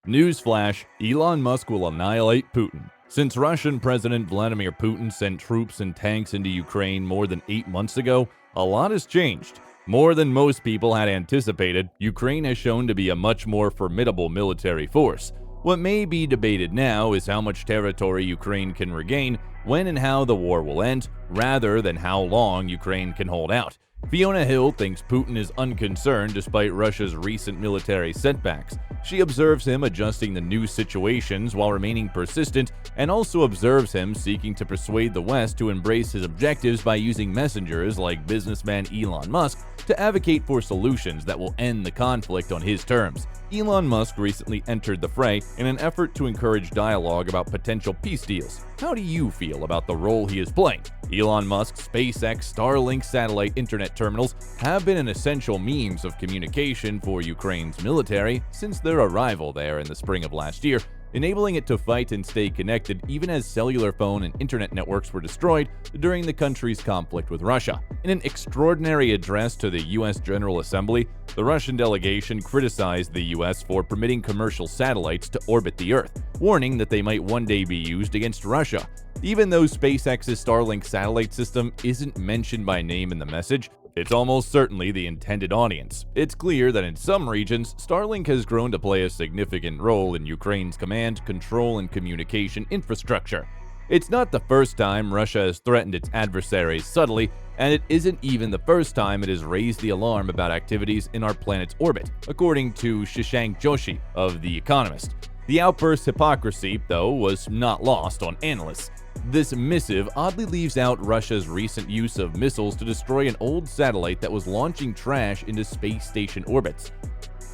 Newsflash: Elon Musk will annihilate Putin. Since Russian President Vladimir Putin sent troops and tanks into Ukraine more than 8 months ago, a lot has changed. More than most people had anticipated, Ukraine has shown to be a much more formidable military force. What may be debated now is how much territory Ukraine can regain, when and how the war will end, rather than how long Ukraine can hold out. Fiona Hill thinks Putin is unconcerned despite Russia's recent military setbacks. She observes him adjusting to new situations while remaining persistent, and also observes him seeking to persuade the West to embrace his objectives by using messengers like businessman Elon Musk to advocate for solutions that will end the conflict on his terms. Elon Musk recently entered the fray in an effort to encourage dialogue about potential peace deals. How do you feel about the role he is playing? Elon Musk's SpaceX Starlink satellite internet terminals have been an essential means of communication for Ukraine's military since their arrival there in the spring of last year, enabling it to fight and stay connected even as cellular phone and internet networks were destroyed during the country's conflict with Russia. In an extraordinary address to the U.S. General Assembly, the Russian delegation criticized the U.S. for permitting commercial satellites to orbit the Earth, warning that they might one day be used against Russia. Even though SpaceX's Starlink satellite system isn't mentioned by name in the message, it's almost certainly the intended audience. It's clear that in some regions, Starlink has grown to play a significant role in Ukraine's command, control, and communication infrastructure. It's not the first time Russia has threatened its adversaries subtly, and it isn't even the first time it has raised the alarm about activities in our planet's orbit, according to Shashank Joshi of The Economist. The outburst's hypocrisy, though, was not lost on analysts. This missive oddly leaves out Russia's recent use of missiles to destroy an old satellite that was launching trash into space station orbits.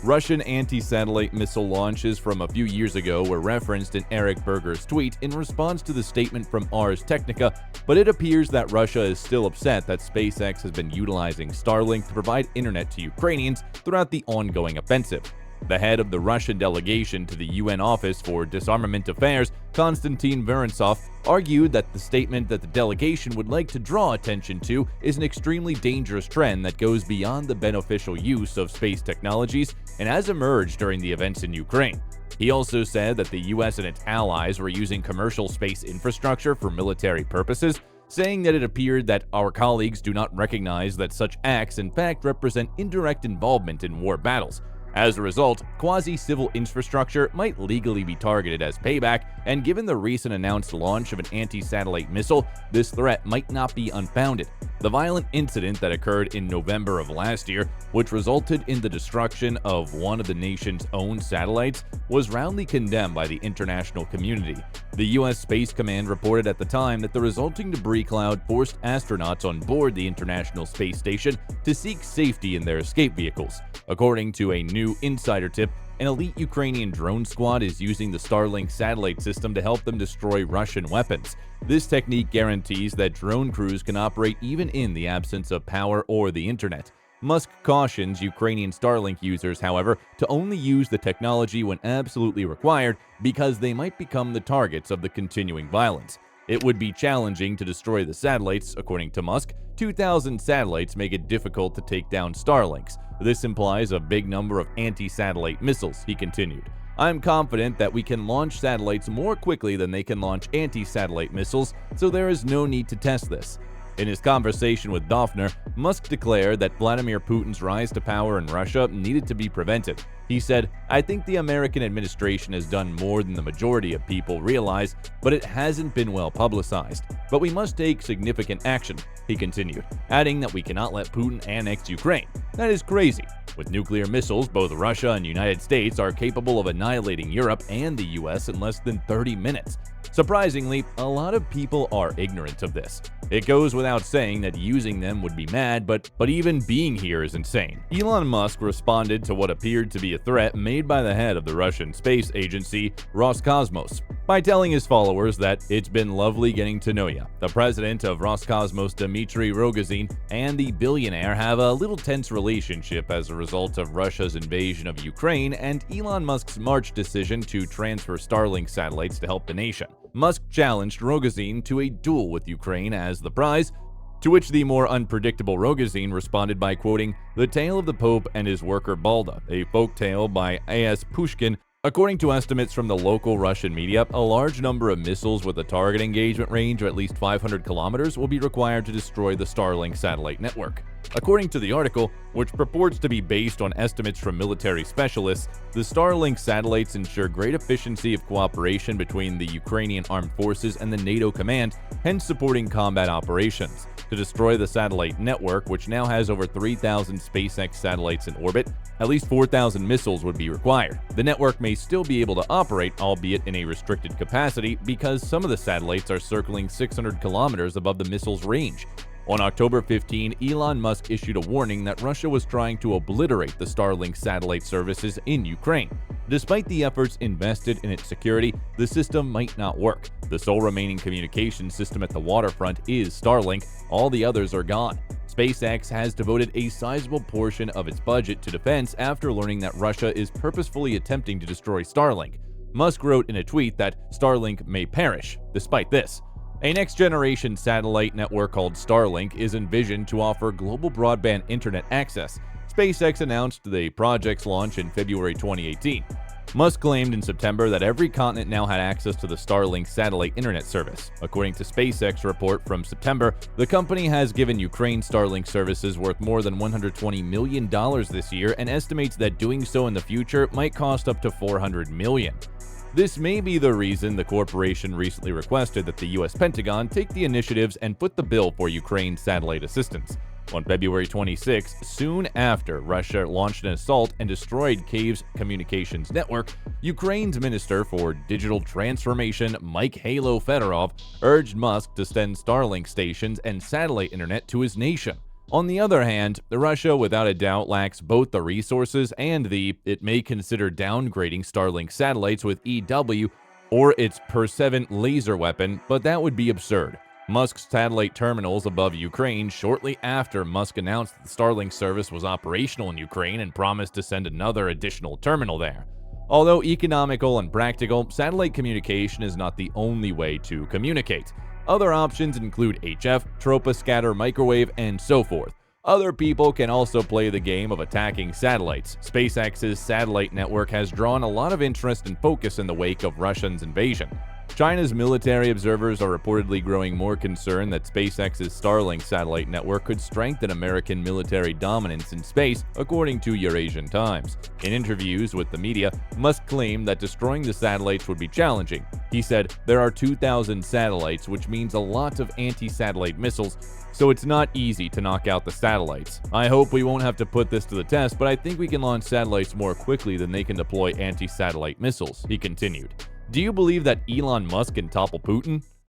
Russian anti-satellite missile launches from a few years ago were referenced in Eric Berger's tweet in response to the statement from Ars Technica, but it appears that Russia is still upset that SpaceX has been utilizing Starlink to provide internet to Ukrainians throughout the ongoing offensive. The head of the Russian delegation to the UN Office for Disarmament Affairs, Konstantin Vorontsov, argued that the statement that the delegation would like to draw attention to is an extremely dangerous trend that goes beyond the beneficial use of space technologies and has emerged during the events in Ukraine. He also said that the US and its allies were using commercial space infrastructure for military purposes, saying that it appeared that our colleagues do not recognize that such acts in fact represent indirect involvement in war battles. As a result, quasi-civil infrastructure might legally be targeted as payback, and given the recent announced launch of an anti-satellite missile, this threat might not be unfounded. The violent incident that occurred in November of last year, which resulted in the destruction of one of the nation's own satellites, was roundly condemned by the international community. The U.S. Space Command reported at the time that the resulting debris cloud forced astronauts on board the International Space Station to seek safety in their escape vehicles. According to a new insider tip, an elite Ukrainian drone squad is using the Starlink satellite system to help them destroy Russian weapons. This technique guarantees that drone crews can operate even in the absence of power or the internet. Musk cautions Ukrainian Starlink users, however, to only use the technology when absolutely required because they might become the targets of the continuing violence. It would be challenging to destroy the satellites, according to Musk. 2,000 satellites make it difficult to take down Starlinks. This implies a big number of anti-satellite missiles, he continued. I'm confident that we can launch satellites more quickly than they can launch anti-satellite missiles, so there is no need to test this. In his conversation with Dofner, Musk declared that Vladimir Putin's rise to power in Russia needed to be prevented. He said, "I think the American administration has done more than the majority of people realize, but it hasn't been well publicized. But we must take significant action," he continued, adding that we cannot let Putin annex Ukraine. That is crazy. With nuclear missiles, both Russia and the United States are capable of annihilating Europe and the US in less than 30 minutes. Surprisingly, a lot of people are ignorant of this. It goes without saying that using them would be mad, but even being here is insane. Elon Musk responded to what appeared to be a threat made by the head of the Russian space agency, Roscosmos, by telling his followers that it's been lovely getting to know you. The president of Roscosmos, Dmitry Rogozin, and the billionaire have a little tense relationship as a result of Russia's invasion of Ukraine and Elon Musk's March decision to transfer Starlink satellites to help the nation. Musk challenged Rogozin to a duel with Ukraine as the prize, to which the more unpredictable Rogozin responded by quoting The Tale of the Pope and His Worker Balda, a folk tale by A.S. Pushkin, According to estimates from the local Russian media, a large number of missiles with a target engagement range of at least 500 kilometers will be required to destroy the Starlink satellite network. According to the article, which purports to be based on estimates from military specialists, the Starlink satellites ensure great efficiency of cooperation between the Ukrainian armed forces and the NATO command, hence supporting combat operations. To destroy the satellite network, which now has over 3,000 SpaceX satellites in orbit, at least 4,000 missiles would be required. The network may still be able to operate, albeit in a restricted capacity, because some of the satellites are circling 600 kilometers above the missile's range. On October 15, Elon Musk issued a warning that Russia was trying to obliterate the Starlink satellite services in Ukraine. Despite the efforts invested in its security, the system might not work. The sole remaining communication system at the waterfront is Starlink, all the others are gone. SpaceX has devoted a sizable portion of its budget to defense after learning that Russia is purposefully attempting to destroy Starlink. Musk wrote in a tweet that Starlink may perish. Despite this, a next-generation satellite network called Starlink is envisioned to offer global broadband internet access. SpaceX announced the project's launch in February 2018. Musk claimed in September that every continent now had access to the Starlink satellite internet service. According to SpaceX report from September, the company has given Ukraine Starlink services worth more than $120 million this year and estimates that doing so in the future might cost up to $400 million. This may be the reason the corporation recently requested that the U.S. Pentagon take the initiatives and foot the bill for Ukraine's satellite assistance. On February 26, soon after Russia launched an assault and destroyed Kyiv's communications network, Ukraine's Minister for Digital Transformation, Mikhailo Fedorov, urged Musk to send Starlink stations and satellite internet to his nation. On the other hand, Russia without a doubt lacks both the resources and it may consider downgrading Starlink satellites with EW or its Per-7 laser weapon, but that would be absurd. Musk's satellite terminals above Ukraine shortly after Musk announced that the Starlink service was operational in Ukraine and promised to send another additional terminal there. Although economical and practical, satellite communication is not the only way to communicate. Other options include HF, troposcatter microwave, and so forth. Other people can also play the game of attacking satellites. SpaceX's satellite network has drawn a lot of interest and focus in the wake of Russia's invasion. China's military observers are reportedly growing more concerned that SpaceX's Starlink satellite network could strengthen American military dominance in space, according to Eurasian Times. In interviews with the media, Musk claimed that destroying the satellites would be challenging. He said, "There are 2,000 satellites, which means a lot of anti-satellite missiles, so it's not easy to knock out the satellites. I hope we won't have to put this to the test, but I think we can launch satellites more quickly than they can deploy anti-satellite missiles," he continued. Do you believe that Elon Musk can topple Putin?